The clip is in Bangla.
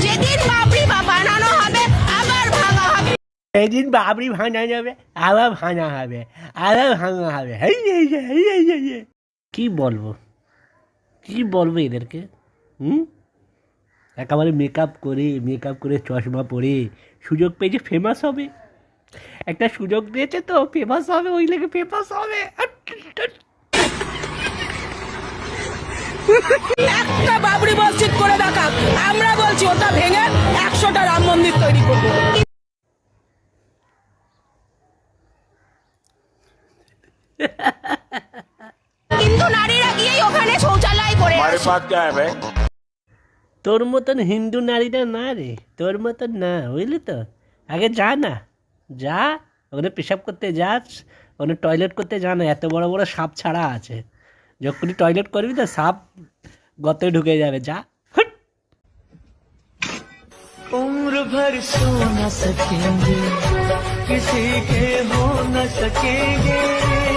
যেদিন বাবরি বানানো হবে আবার ভাঙা হবে, সেদিন বাবরি ভাঙা যাবে, আবার ভাঙা হবে, আবার ভাঙা হবে। কি বলবো, কি বলবো এদেরকে? একেবারে মেকআপ করে চশমা পরে সুযোগ পেয়েছে ফেমাস হবে, একটা সুযোগ দিয়েছে তো ফেমাস হবে, ওই লেগে ফেমাস হবে। একটা বাবরি মসজিদ করে দেখা, আমরা বলছি ওটা ভেঙে 100টা রাম মন্দির তৈরি করবো। কিন্তু নারীরা গিয়েই ওখানে শৌচালয় করে তোর মতন হিন্দু নারীরা না রে, তোর মতন না, বুঝলি তো? আগে যা না, যা ওখানে পেশাব করতে যাস, ওখানে টয়লেট করতে যা না, এত বড় বড় সাপ ছাড়া আছে, যখনই টয়লেট করবি তো সাপ গতে ঢুকে যাবে, যা। उम्र भर सो न सकेंगे, किसी के हो न सकेंगे।